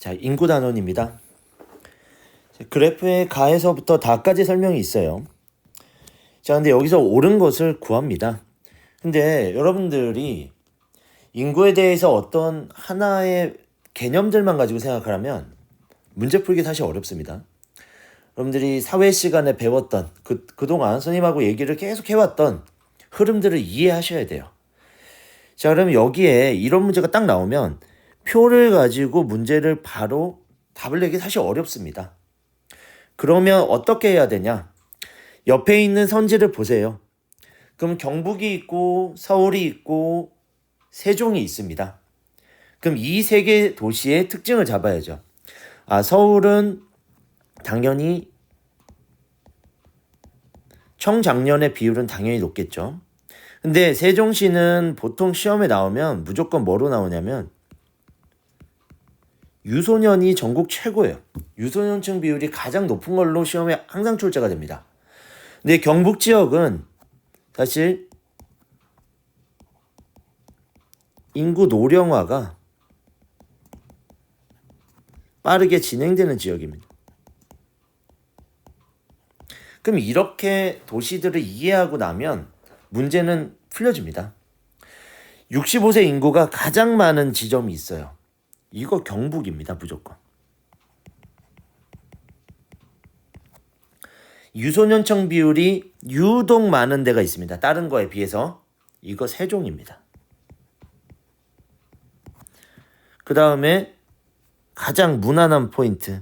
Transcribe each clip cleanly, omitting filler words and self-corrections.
자, 인구 단원입니다. 그래프의 가에서부터 다까지 설명이 있어요. 자, 근데 여기서 옳은 것을 구합니다. 근데 여러분들이 인구에 대해서 어떤 하나의 개념들만 가지고 생각하면 문제 풀기 사실 어렵습니다. 여러분들이 사회 시간에 배웠던 그동안 선생님하고 얘기를 계속 해왔던 흐름들을 이해하셔야 돼요. 자, 그럼 여기에 이런 문제가 딱 나오면 표를 가지고 문제를 바로 답을 내기 사실 어렵습니다. 그러면 어떻게 해야 되냐? 옆에 있는 선지를 보세요. 그럼 경북이 있고 서울이 있고 세종이 있습니다. 그럼 이 세 개 도시의 특징을 잡아야죠. 서울은 당연히 청장년의 비율은 당연히 높겠죠. 근데 세종시는 보통 시험에 나오면 무조건 뭐로 나오냐면 유소년이 전국 최고예요. 유소년층 비율이 가장 높은 걸로 시험에 항상 출제가 됩니다. 근데 경북 지역은 사실 인구 노령화가 빠르게 진행되는 지역입니다. 그럼 이렇게 도시들을 이해하고 나면 문제는 풀려집니다. 65세 인구가 가장 많은 지점이 있어요. 이거 경북입니다. 무조건. 유소년층 비율이 유독 많은 데가 있습니다. 다른 거에 비해서. 이거 세종입니다. 그 다음에 가장 무난한 포인트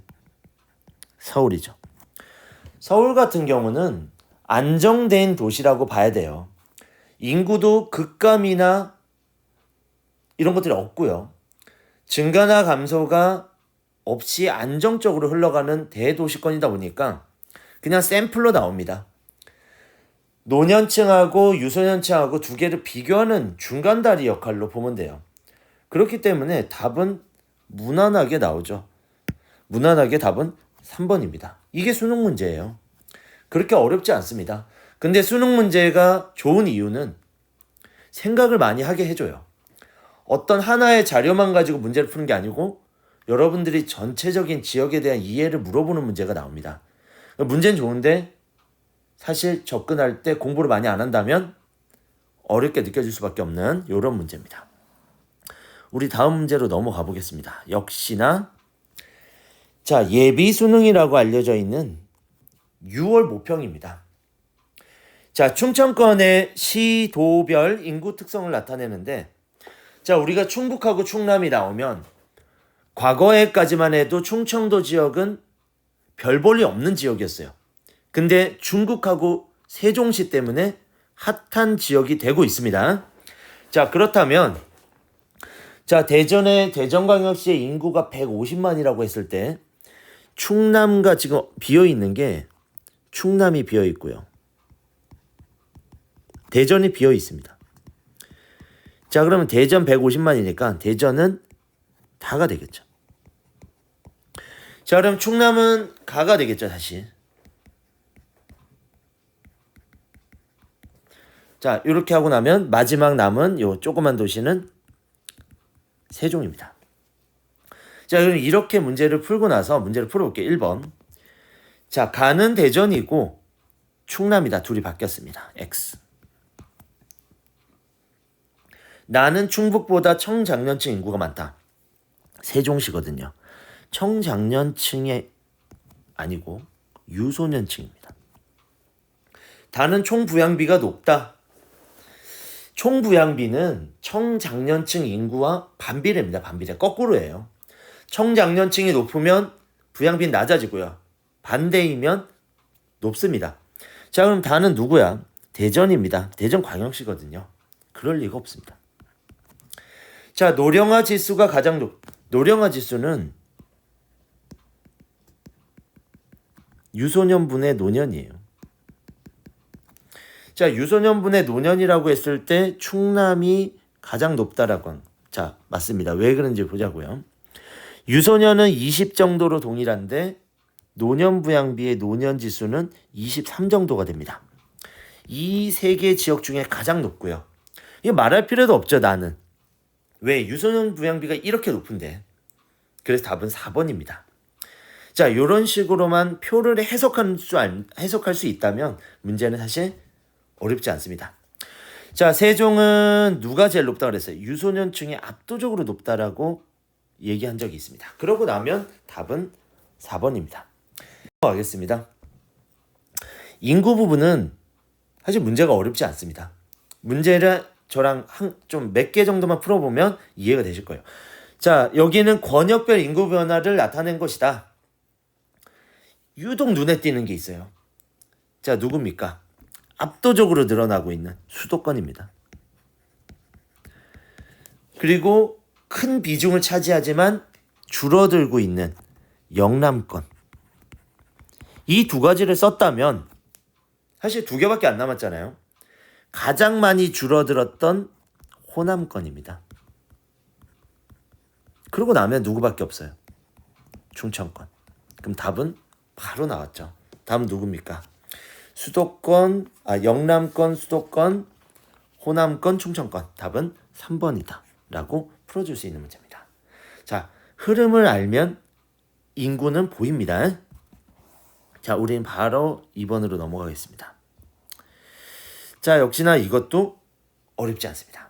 서울이죠. 서울 같은 경우는 안정된 도시라고 봐야 돼요. 인구도 급감이나 이런 것들이 없고요. 증가나 감소가 없이 안정적으로 흘러가는 대도시권이다 보니까 그냥 샘플로 나옵니다. 노년층하고 유소년층하고 두 개를 비교하는 중간다리 역할로 보면 돼요. 그렇기 때문에 답은 무난하게 나오죠. 무난하게 답은 3번입니다. 이게 수능 문제예요. 그렇게 어렵지 않습니다. 근데 수능 문제가 좋은 이유는 생각을 많이 하게 해줘요. 어떤 하나의 자료만 가지고 문제를 푸는 게 아니고 여러분들이 전체적인 지역에 대한 이해를 물어보는 문제가 나옵니다. 문제는 좋은데 사실 접근할 때 공부를 많이 안 한다면 어렵게 느껴질 수밖에 없는 이런 문제입니다. 우리 다음 문제로 넘어가 보겠습니다. 역시나 자, 예비 수능이라고 알려져 있는 6월 모평입니다. 자, 충청권의 시, 도별 인구 특성을 나타내는데 자, 우리가 충북하고 충남이 나오면 과거에까지만 해도 충청도 지역은 별 볼일 없는 지역이었어요. 근데 중국하고 세종시 때문에 핫한 지역이 되고 있습니다. 자, 그렇다면 자, 대전광역시의 인구가 150만이라고 했을 때 충남과 지금 비어 있는 게 충남이 비어 있고요. 대전이 비어 있습니다. 자, 그러면 대전 150만이니까 대전은 다가 되겠죠. 자, 그럼 충남은 가가 되겠죠, 다시. 자, 이렇게 하고 나면 마지막 남은 요 조그만 도시는 세종입니다. 자, 그럼 이렇게 문제를 풀고 나서 문제를 풀어볼게요. 1번. 자, 가는 대전이고 충남이다. 둘이 바뀌었습니다. X. 나는 충북보다 청장년층 인구가 많다. 세종시거든요. 청장년층이 아니고 유소년층입니다. 다는 총부양비가 높다. 총부양비는 청장년층 인구와 반비례입니다. 반비례. 거꾸로예요. 청장년층이 높으면 부양비는 낮아지고요. 반대이면 높습니다. 자, 그럼 다는 누구야? 대전입니다. 대전광역시거든요. 그럴 리가 없습니다. 자, 노령화 지수가 가장 노령화 지수는 유소년분의 노년이에요. 자, 유소년분의 노년이라고 했을 때 충남이 가장 높다라고. 자, 맞습니다. 왜 그런지 보자고요. 유소년은 20 정도로 동일한데 노년 부양비의 노년 지수는 23 정도가 됩니다. 이 세 개 지역 중에 가장 높고요. 이거 말할 필요도 없죠, 나는. 왜? 유소년 부양비가 이렇게 높은데. 그래서 답은 4번입니다. 자, 이런 식으로만 표를 해석할 수 있다면 문제는 사실 어렵지 않습니다. 자, 세종은 누가 제일 높다고 그랬어요? 유소년층이 압도적으로 높다라고 얘기한 적이 있습니다. 그러고 나면 답은 4번입니다. 하겠습니다. 인구 부분은 사실 문제가 어렵지 않습니다. 문제를 저랑 좀 몇 개 정도만 풀어보면 이해가 되실 거예요. 자, 여기는 권역별 인구 변화를 나타낸 것이다. 유독 눈에 띄는 게 있어요. 자, 누굽니까? 압도적으로 늘어나고 있는 수도권입니다. 그리고 큰 비중을 차지하지만 줄어들고 있는 영남권. 이 두 가지를 썼다면 사실 2개밖에 안 남았잖아요. 가장 많이 줄어들었던 호남권입니다. 그러고 나면 누구밖에 없어요? 충청권. 그럼 답은 바로 나왔죠. 다음 누굽니까? 영남권, 수도권, 호남권, 충청권. 답은 3번이다 라고 풀어줄 수 있는 문제입니다. 자, 흐름을 알면 인구는 보입니다. 자, 우린 바로 2번으로 넘어가겠습니다. 자, 역시나 이것도 어렵지 않습니다.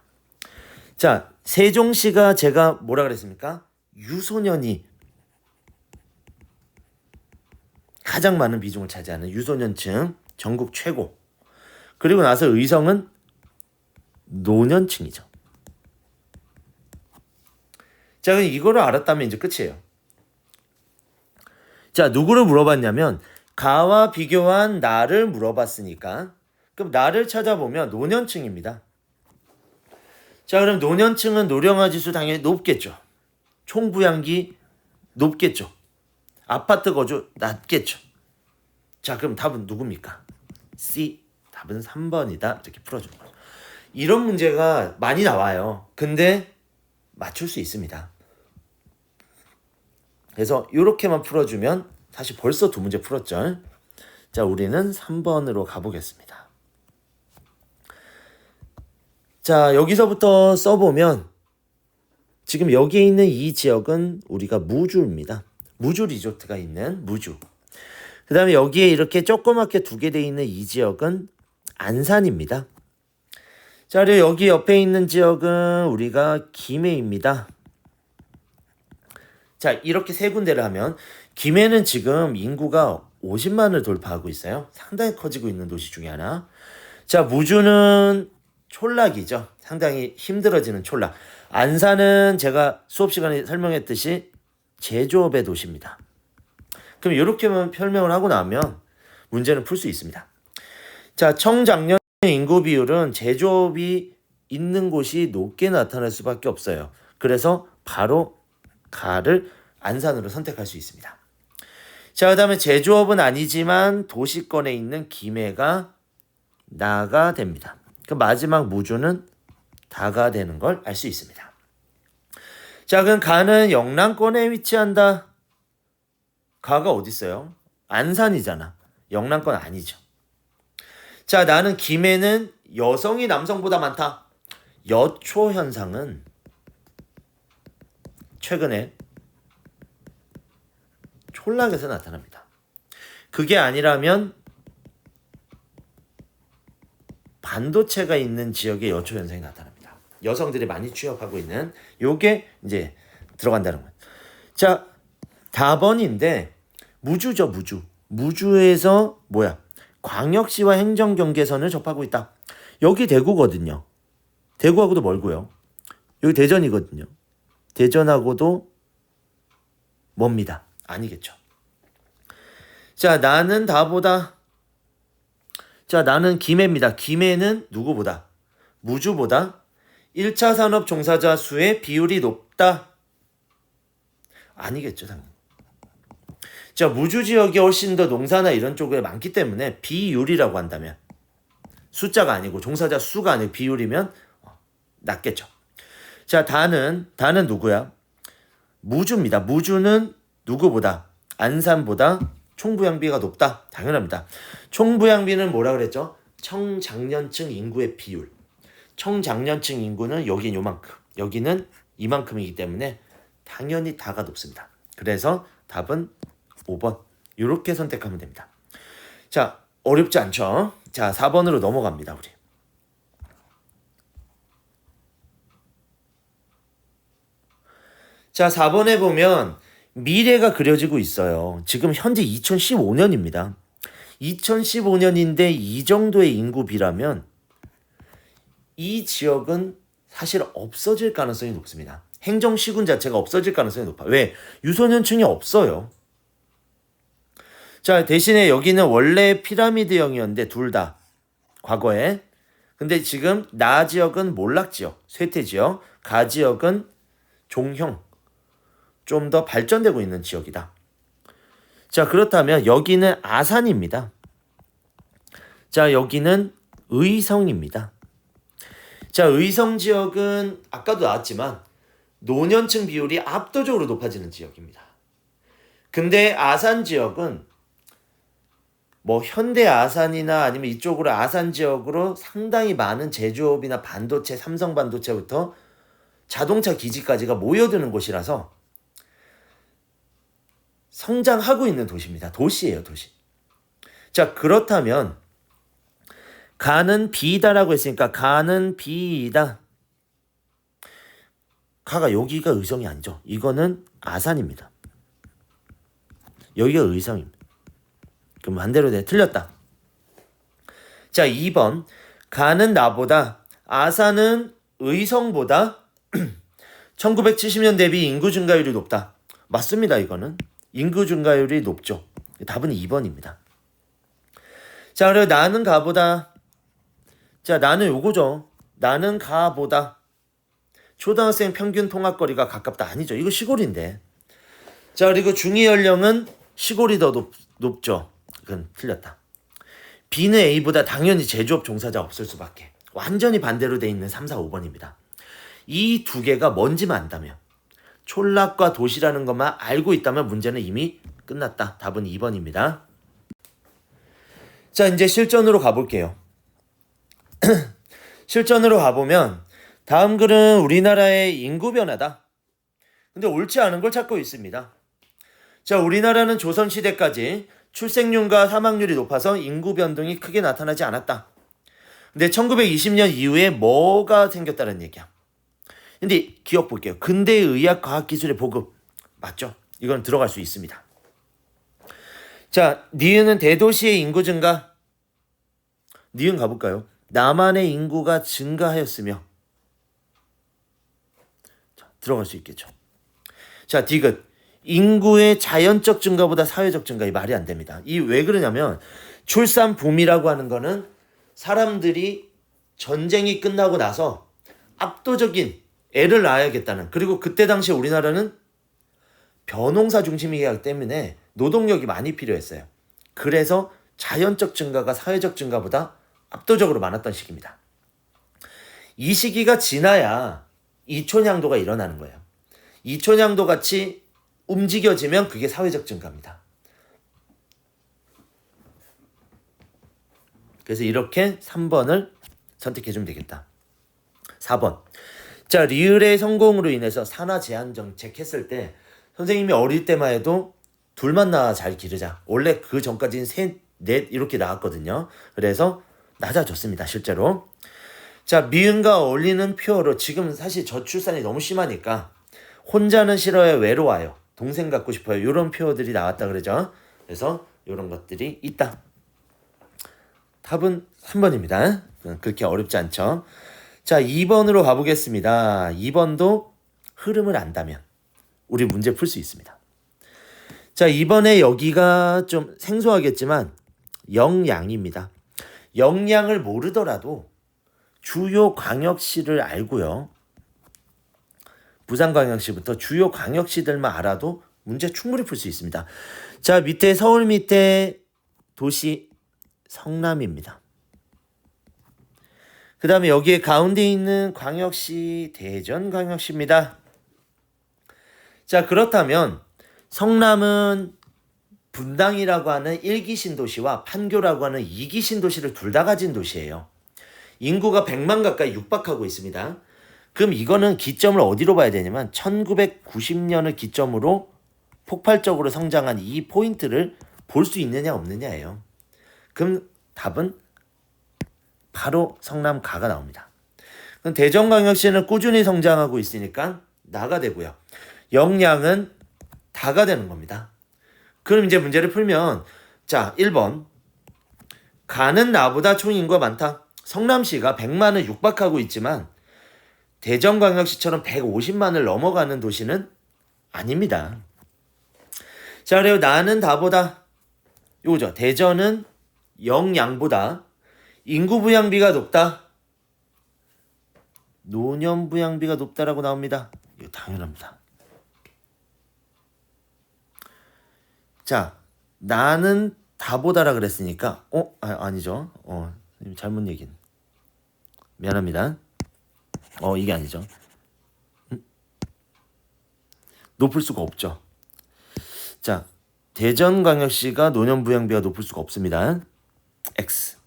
자, 세종시가 제가 뭐라 그랬습니까? 유소년이 가장 많은 비중을 차지하는 유소년층 전국 최고. 그리고 나서 의성은 노년층이죠. 자, 그럼 이거를 알았다면 이제 끝이에요. 자, 누구를 물어봤냐면 가와 비교한 나를 물어봤으니까 그럼 나를 찾아보면 노년층입니다. 자, 그럼 노년층은 노령화 지수 당연히 높겠죠. 총부양기 높겠죠. 아파트 거주 낮겠죠. 자, 그럼 답은 누굽니까? C. 답은 3번이다. 이렇게 풀어주는 거죠. 이런 문제가 많이 나와요. 근데 맞출 수 있습니다. 그래서 이렇게만 풀어주면 사실 벌써 2문제 풀었죠. 자, 우리는 3번으로 가보겠습니다. 자, 여기서부터 써보면 지금 여기에 있는 이 지역은 우리가 무주입니다. 무주 리조트가 있는 무주. 그 다음에 여기에 이렇게 조그맣게 2개 돼 있는 이 지역은 안산입니다. 자, 그리고 여기 옆에 있는 지역은 우리가 김해입니다. 자, 이렇게 3군데를 하면 김해는 지금 인구가 50만을 돌파하고 있어요. 상당히 커지고 있는 도시 중에 하나. 자, 무주는 촌락이죠. 상당히 힘들어지는 촌락. 안산은 제가 수업 시간에 설명했듯이 제조업의 도시입니다. 그럼 이렇게만 설명을 하고 나면 문제는 풀 수 있습니다. 자, 청장년 인구 비율은 제조업이 있는 곳이 높게 나타날 수밖에 없어요. 그래서 바로 가를 안산으로 선택할 수 있습니다. 자, 그 다음에 제조업은 아니지만 도시권에 있는 김해가 나가 됩니다. 그 마지막 무주는 다가 되는 걸 알 수 있습니다. 자, 그럼 가는 영남권에 위치한다. 가가 어디 있어요? 안산이잖아. 영남권 아니죠. 자, 나는 김해는 여성이 남성보다 많다. 여초 현상은 최근에 촌락에서 나타납니다. 그게 아니라면 반도체가 있는 지역에 여초 현상이 나타납니다. 여성들이 많이 취업하고 있는 요게 이제 들어간다는 거예요. 자, 4번인데 무주죠, 무주. 무주에서 광역시와 행정경계선을 접하고 있다. 여기 대구거든요. 대구하고도 멀고요. 여기 대전이거든요. 대전하고도 멉니다. 아니겠죠. 자, 나는 다보다. 자, 나는 김해입니다. 김해는 누구보다? 무주보다 1차 산업 종사자 수의 비율이 높다. 아니겠죠, 당연히. 자, 무주 지역이 훨씬 더 농사나 이런 쪽에 많기 때문에 비율이라고 한다면 숫자가 아니고 종사자 수가 아니고 비율이면 낮겠죠. 자, 다는 누구야? 무주입니다. 무주는 누구보다? 안산보다 총부양비가 높다. 당연합니다. 총부양비는 뭐라 그랬죠? 청장년층 인구의 비율. 청장년층 인구는 여긴 요만큼, 여기는 이만큼이기 때문에 당연히 다가 높습니다. 그래서 답은 5번. 이렇게 선택하면 됩니다. 자, 어렵지 않죠? 자, 4번으로 넘어갑니다, 우리. 자, 4번에 보면 미래가 그려지고 있어요. 지금 현재 2015년입니다. 2015년인데 이 정도의 인구비라면 이 지역은 사실 없어질 가능성이 높습니다. 행정시군 자체가 없어질 가능성이 높아요. 왜? 유소년층이 없어요. 자, 대신에 여기는 원래 피라미드형이었는데 둘 다 과거에. 근데 지금 나 지역은 몰락지역, 쇠퇴지역, 가 지역은 종형, 좀 더 발전되고 있는 지역이다. 자, 그렇다면 여기는 아산입니다. 자, 여기는 의성입니다. 자, 의성 지역은 아까도 나왔지만 노년층 비율이 압도적으로 높아지는 지역입니다. 근데 아산 지역은 뭐 현대 아산이나 아니면 이쪽으로 아산 지역으로 상당히 많은 제조업이나 반도체, 삼성 반도체부터 자동차 기지까지가 모여드는 곳이라서 성장하고 있는 도시입니다. 도시예요, 도시. 자, 그렇다면 가는 B다라고 했으니까 가는 B이다. 가가 여기가 의성이 아니죠. 이거는 아산입니다. 여기가 의성입니다. 그럼 반대로 내 틀렸다. 자, 2번. 가는 나보다 아산은 의성보다 1970년 대비 인구 증가율이 높다. 맞습니다, 이거는. 인구 증가율이 높죠. 답은 2번입니다. 자, 그리고 나는 가보다. 자, 나는 요거죠. 나는 가보다 초등학생 평균 통학거리가 가깝다. 아니죠. 이거 시골인데. 자, 그리고 중위 연령은 시골이 더 높죠. 그건 틀렸다. B는 A보다 당연히 제조업 종사자 없을 수밖에. 완전히 반대로 돼 있는 3, 4, 5번입니다. 이 두 개가 뭔지만 안다면, 촌락과 도시라는 것만 알고 있다면 문제는 이미 끝났다. 답은 2번입니다. 자, 이제 실전으로 가볼게요. 실전으로 가보면 다음 글은 우리나라의 인구 변화다. 근데 옳지 않은 걸 찾고 있습니다. 자, 우리나라는 조선시대까지 출생률과 사망률이 높아서 인구 변동이 크게 나타나지 않았다. 근데 1920년 이후에 뭐가 생겼다는 얘기야. 근데 기억 볼게요. 근대의 의학, 과학, 기술의 보급. 맞죠? 이건 들어갈 수 있습니다. 자, 니은은 대도시의 인구 증가. 니은 가볼까요? 남한의 인구가 증가하였으며. 자, 들어갈 수 있겠죠. 자, 디귿. 인구의 자연적 증가보다 사회적 증가. 이 말이 안 됩니다. 이 왜 그러냐면 출산 붐이라고 하는 거는 사람들이 전쟁이 끝나고 나서 압도적인 애를 낳아야겠다는, 그리고 그때 당시에 우리나라는 벼농사 중심이기 때문에 노동력이 많이 필요했어요. 그래서 자연적 증가가 사회적 증가보다 압도적으로 많았던 시기입니다. 이 시기가 지나야 이촌향도가 일어나는 거예요. 이촌향도 같이 움직여지면 그게 사회적 증가입니다. 그래서 이렇게 3번을 선택해주면 되겠다. 4번. 자, 리을의 성공으로 인해서 산하 제한 정책 했을 때 선생님이 어릴 때만 해도 둘만 낳아 잘 기르자. 원래 그 전까지는 셋, 넷 이렇게 나왔거든요. 그래서 낮아졌습니다, 실제로. 자, 미음과 어울리는 표어로 지금 사실 저출산이 너무 심하니까 혼자는 싫어요, 외로워요, 동생 갖고 싶어요, 이런 표어들이 나왔다 그러죠. 그래서 이런 것들이 있다. 답은 3번입니다. 그렇게 어렵지 않죠. 자, 2번으로 가보겠습니다. 2번도 흐름을 안다면 우리 문제 풀 수 있습니다. 자, 이번에 여기가 좀 생소하겠지만 영양입니다. 영양을 모르더라도 주요 광역시를 알고요. 부산광역시부터 주요 광역시들만 알아도 문제 충분히 풀 수 있습니다. 자, 밑에 서울 밑에 도시 성남입니다. 그 다음에 여기에 가운데 있는 광역시 대전광역시입니다. 자, 그렇다면 성남은 분당이라고 하는 1기 신도시와 판교라고 하는 2기 신도시를 둘 다 가진 도시예요. 인구가 100만 가까이 육박하고 있습니다. 그럼 이거는 기점을 어디로 봐야 되냐면 1990년을 기점으로 폭발적으로 성장한 이 포인트를 볼 수 있느냐 없느냐예요. 그럼 답은 바로 성남가가 나옵니다. 그럼 대전광역시는 꾸준히 성장하고 있으니까 나가 되고요. 역량은 다가 되는 겁니다. 그럼 이제 문제를 풀면 자 1번 가는 나보다 총인구가 많다. 성남시가 100만을 육박하고 있지만 대전광역시처럼 150만을 넘어가는 도시는 아닙니다. 자 그리고 나는 다보다 요거죠. 대전은 영양보다 인구 부양비가 높다. 노년 부양비가 높다라고 나옵니다. 이거 당연합니다. 자, 나는 다보다라 그랬으니까 아니죠. 잘못 얘긴. 미안합니다. 이게 아니죠. 높을 수가 없죠. 자, 대전광역시가 노년부양비가 높을 수가 없습니다. X.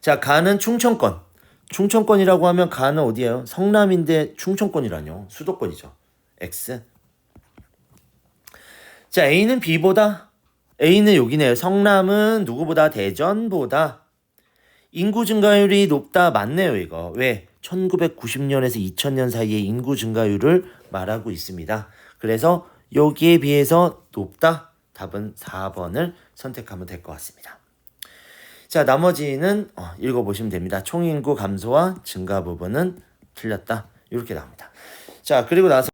자, 가는 충청권. 충청권이라고 하면 가는 어디예요? 성남인데 충청권이라뇨. 수도권이죠. X. 자, A는 B보다 A는 여기네요. 성남은 누구보다 대전보다 인구 증가율이 높다. 맞네요, 이거. 왜? 1990년에서 2000년 사이의 인구 증가율을 말하고 있습니다. 그래서 여기에 비해서 높다. 답은 4번을 선택하면 될 것 같습니다. 자, 나머지는 읽어보시면 됩니다. 총인구 감소와 증가 부분은 틀렸다. 이렇게 나옵니다. 자, 그리고 나서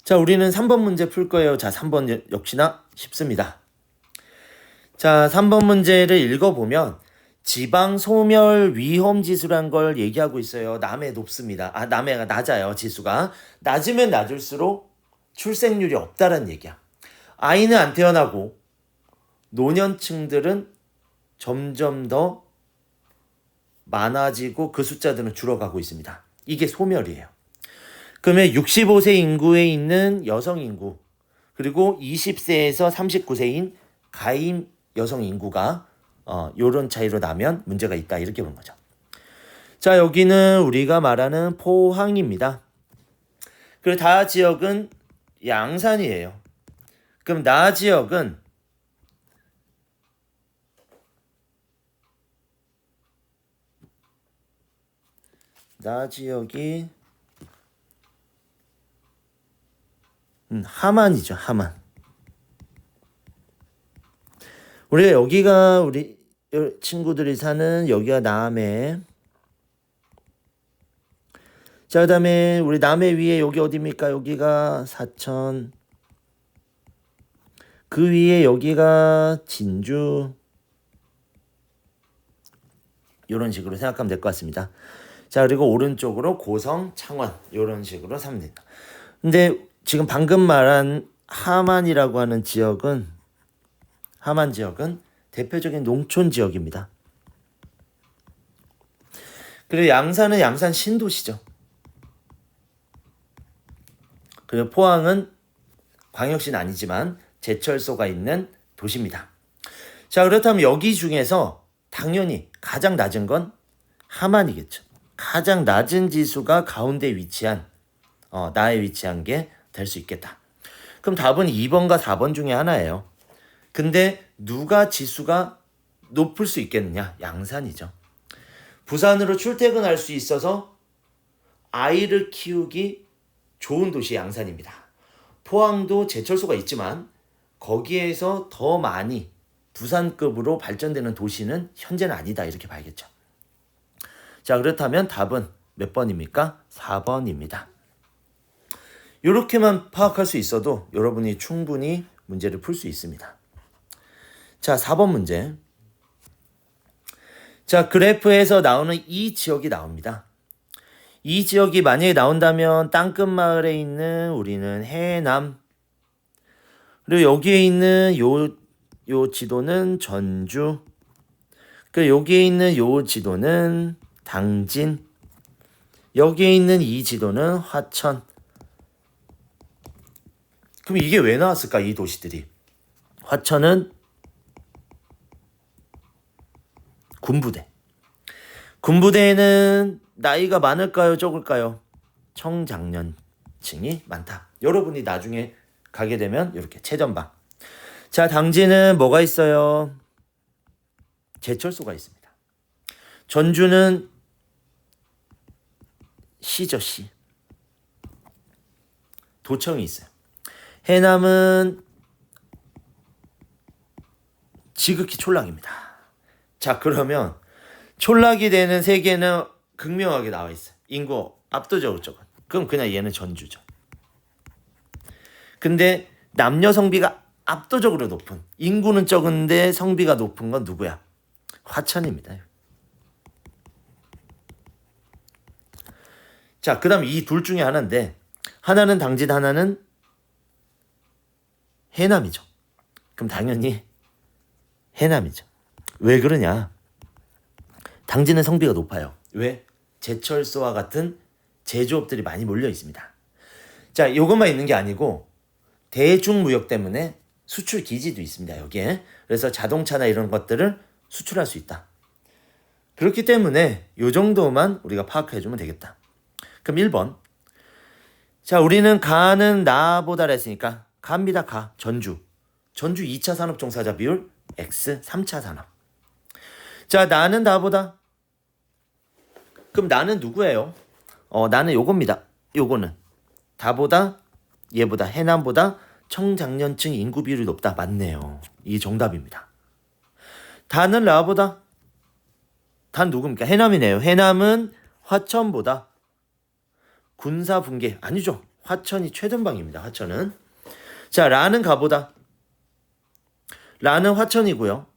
자, 우리는 3번 문제 풀 거예요. 자, 3번 역시나 쉽습니다. 자, 3번 문제를 읽어보면 지방 소멸 위험 지수란 걸 얘기하고 있어요. 남해 높습니다. 남해가 낮아요. 지수가. 낮으면 낮을수록 출생률이 없다는 얘기야. 아이는 안 태어나고 노년층들은 점점 더 많아지고 그 숫자들은 줄어가고 있습니다. 이게 소멸이에요. 그러면 65세 인구에 있는 여성 인구 그리고 20세에서 39세인 가임 여성 인구가 요런 차이로 나면 문제가 있다 이렇게 보는 거죠. 자, 여기는 우리가 말하는 포항입니다. 그리고 다 지역은 양산이에요. 그럼 나 지역은 나 지역이 하만이죠. 하만. 우리가 여기가 우리 친구들이 사는 여기가 남해. 자, 그 다음에 우리 남해 위에 여기 어디입니까? 여기가 사천. 그 위에 여기가 진주. 이런 식으로 생각하면 될 것 같습니다. 자, 그리고 오른쪽으로 고성, 창원 이런 식으로 삼면 됩니다. 근데 지금 방금 말한 하만이라고 하는 지역은 하만 지역은 대표적인 농촌 지역입니다. 그리고 양산은 양산 신도시죠. 그리고 포항은 광역시는 아니지만 제철소가 있는 도시입니다. 자, 그렇다면 여기 중에서 당연히 가장 낮은 건 하만이겠죠. 가장 낮은 지수가 가운데 위치한 나에 위치한 게 될 수 있겠다. 그럼 답은 2번과 4번 중에 하나예요. 근데 누가 지수가 높을 수 있겠느냐? 양산이죠. 부산으로 출퇴근할 수 있어서 아이를 키우기 좋은 도시 양산입니다. 포항도 제철소가 있지만 거기에서 더 많이 부산급으로 발전되는 도시는 현재는 아니다 이렇게 봐야겠죠. 자, 그렇다면 답은 몇 번입니까? 4번입니다. 이렇게만 파악할 수 있어도 여러분이 충분히 문제를 풀 수 있습니다. 자, 4번 문제. 자, 그래프에서 나오는 이 지역이 나옵니다. 이 지역이 만약에 나온다면 땅끝 마을에 있는 우리는 해남. 그리고 여기에 있는 요 지도는 전주. 그리고 여기에 있는 요 지도는 당진. 여기에 있는 이 지도는 화천. 그럼 이게 왜 나왔을까? 이 도시들이. 화천은 군부대. 군부대에는 나이가 많을까요, 적을까요? 청장년층이 많다. 여러분이 나중에 가게 되면 이렇게 최전방. 자, 당진은 뭐가 있어요? 제철소가 있습니다. 전주는 시죠, 시. 도청이 있어요. 해남은 지극히 촌락입니다. 자, 그러면 촌락이 되는 세 개는 극명하게 나와 있어요. 인구 압도적으로 적은. 그럼 그냥 얘는 전주죠. 근데 남녀 성비가 압도적으로 높은, 인구는 적은데 성비가 높은 건 누구야? 화천입니다. 자, 그 다음 이 둘 중에 하나인데, 하나는 당진, 하나는 해남이죠. 그럼 당연히 해남이죠. 왜 그러냐? 당진은 성비가 높아요. 왜? 제철소와 같은 제조업들이 많이 몰려 있습니다. 자, 이것만 있는 게 아니고 대중무역 때문에 수출 기지도 있습니다. 여기에. 그래서 자동차나 이런 것들을 수출할 수 있다. 그렇기 때문에 이 정도만 우리가 파악해주면 되겠다. 그럼 1번. 자, 우리는 가는 나보다 했으니까 가입니다. 가. 전주 2차 산업 종사자 비율 X 3차 산업. 자, 나는 나보다. 그럼 나는 누구예요? 나는 요겁니다. 요거는 다보다, 얘보다, 해남보다 청장년층 인구 비율이 높다. 맞네요. 이게 정답입니다. 다는 나보다. 단 누굽니까? 해남이네요. 해남은 화천보다 군사 붕괴. 아니죠. 화천이 최전방입니다. 화천은. 자, 라는 가보다. 라는 화천이고요.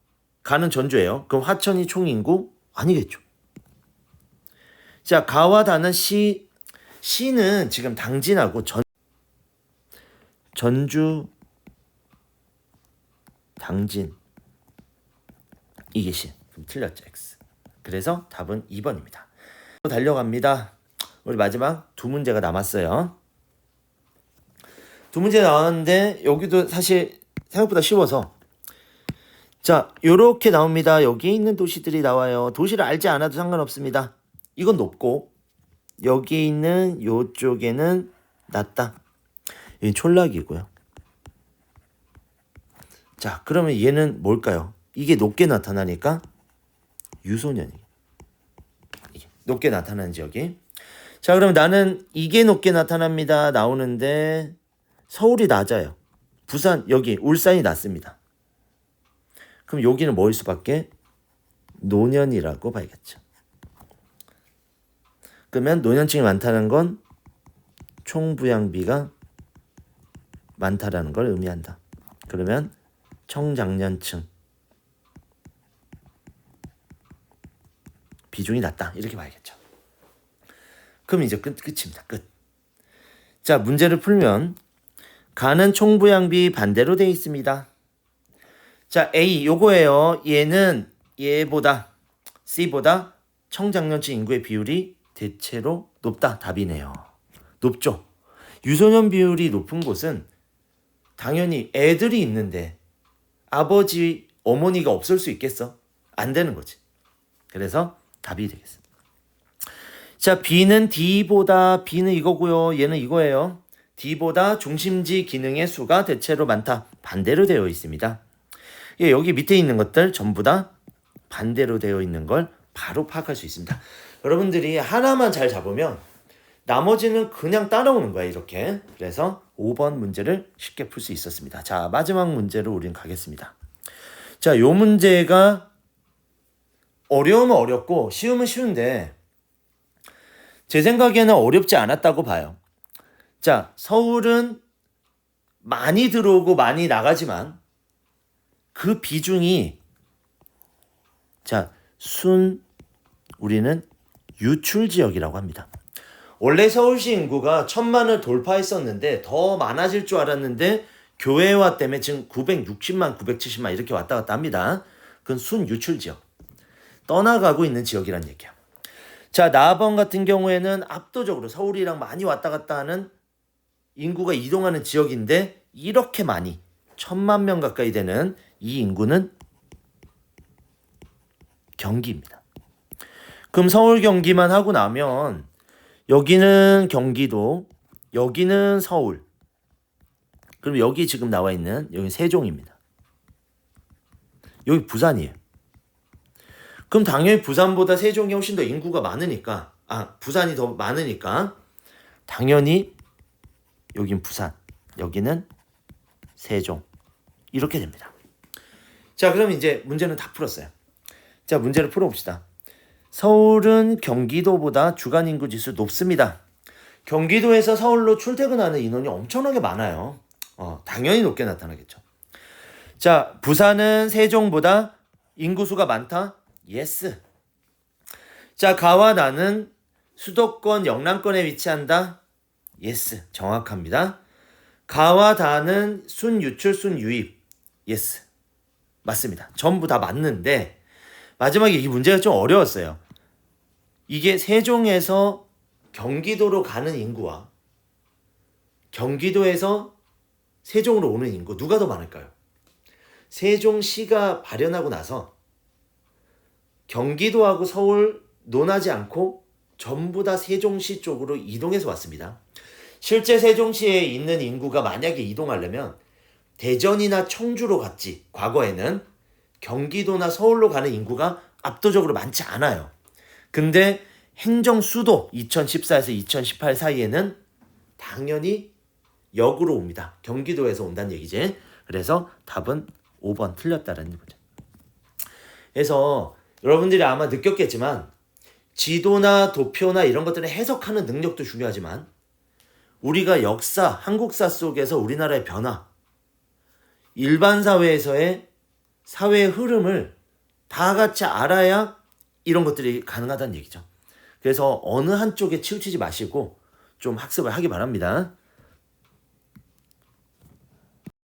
가는 전주예요. 그럼 화천이 총인구? 아니겠죠. 자, 가와 다는 시는 지금 당진하고 전주, 당진. 이게 시. 그럼 틀렸죠. X. 그래서 답은 2번입니다. 달려갑니다. 우리 마지막 두 문제가 남았어요. 두 문제 나왔는데 여기도 사실 생각보다 쉬워서, 자, 요렇게 나옵니다. 여기 있는 도시들이 나와요. 도시를 알지 않아도 상관없습니다. 이건 높고 여기 있는 요쪽에는 낮다. 여기 촌락이고요. 자, 그러면 얘는 뭘까요? 이게 높게 나타나니까 유소년이 높게 나타나는 지역이. 자, 그럼 나는 이게 높게 나타납니다. 나오는데 서울이 낮아요. 부산, 여기 울산이 낮습니다. 그럼 여기는 뭐일 수밖에? 노년이라고 봐야겠죠. 그러면 노년층이 많다는 건 총부양비가 많다라는 걸 의미한다. 그러면 청장년층 비중이 낮다. 이렇게 봐야겠죠. 그럼 이제 끝입니다. 끝. 자, 문제를 풀면 가는 총부양비 반대로 되어 있습니다. 자, A 요거예요. 얘는 얘보다 C보다 청장년층 인구의 비율이 대체로 높다. 답이네요. 높죠. 유소년 비율이 높은 곳은 당연히 애들이 있는데 아버지, 어머니가 없을 수 있겠어? 안 되는 거지. 그래서 답이 되겠어. 자, B는 D보다, B는 이거고요. 얘는 이거예요. D보다 중심지 기능의 수가 대체로 많다. 반대로 되어 있습니다. 예, 여기 밑에 있는 것들 전부 다 반대로 되어 있는 걸 바로 파악할 수 있습니다. 여러분들이 하나만 잘 잡으면 나머지는 그냥 따라오는 거야, 이렇게. 그래서 5번 문제를 쉽게 풀 수 있었습니다. 자, 마지막 문제로 우린 가겠습니다. 자, 요 문제가 어려우면 어렵고 쉬우면 쉬운데 제 생각에는 어렵지 않았다고 봐요. 자, 서울은 많이 들어오고 많이 나가지만 그 비중이, 자, 우리는 유출 지역이라고 합니다. 원래 서울시 인구가 1000만을 돌파했었는데 더 많아질 줄 알았는데 교회화 때문에 지금 960만, 970만 이렇게 왔다 갔다 합니다. 그건 순유출 지역. 떠나가고 있는 지역이란 얘기야. 자, 나번 같은 경우에는 압도적으로 서울이랑 많이 왔다 갔다 하는 인구가 이동하는 지역인데 이렇게 많이 1000만 명 가까이 되는 이 인구는 경기입니다. 그럼 서울 경기만 하고 나면 여기는 경기도, 여기는 서울. 그럼 여기 지금 나와 있는 여기 세종입니다. 여기 부산이에요. 그럼 당연히 부산보다 세종이 훨씬 더 인구가 많으니까, 부산이 더 많으니까 당연히 여긴 부산, 여기는 세종. 이렇게 됩니다. 자, 그럼 이제 문제는 다 풀었어요. 자, 문제를 풀어봅시다. 서울은 경기도보다 주간 인구 지수 높습니다. 경기도에서 서울로 출퇴근하는 인원이 엄청나게 많아요. 당연히 높게 나타나겠죠. 자, 부산은 세종보다 인구수가 많다? 예스. 자, 가와 나는 수도권 영남권에 위치한다? 예스. 정확합니다. 가와 다는 순유출 순유입. 예스. 맞습니다. 전부 다 맞는데 마지막에 이 문제가 좀 어려웠어요. 이게 세종에서 경기도로 가는 인구와 경기도에서 세종으로 오는 인구 누가 더 많을까요? 세종시가 발현하고 나서 경기도하고 서울 논하지 않고 전부 다 세종시 쪽으로 이동해서 왔습니다. 실제 세종시에 있는 인구가 만약에 이동하려면 대전이나 청주로 갔지, 과거에는 경기도나 서울로 가는 인구가 압도적으로 많지 않아요. 근데 행정수도 2014에서 2018 사이에는 당연히 역으로 옵니다. 경기도에서 온다는 얘기지. 그래서 답은 5번 틀렸다라는 거죠. 그래서 여러분들이 아마 느꼈겠지만 지도나 도표나 이런 것들을 해석하는 능력도 중요하지만 우리가 역사, 한국사 속에서 우리나라의 변화, 일반 사회에서의 사회의 흐름을 다 같이 알아야 이런 것들이 가능하다는 얘기죠. 그래서 어느 한쪽에 치우치지 마시고 좀 학습을 하기 바랍니다.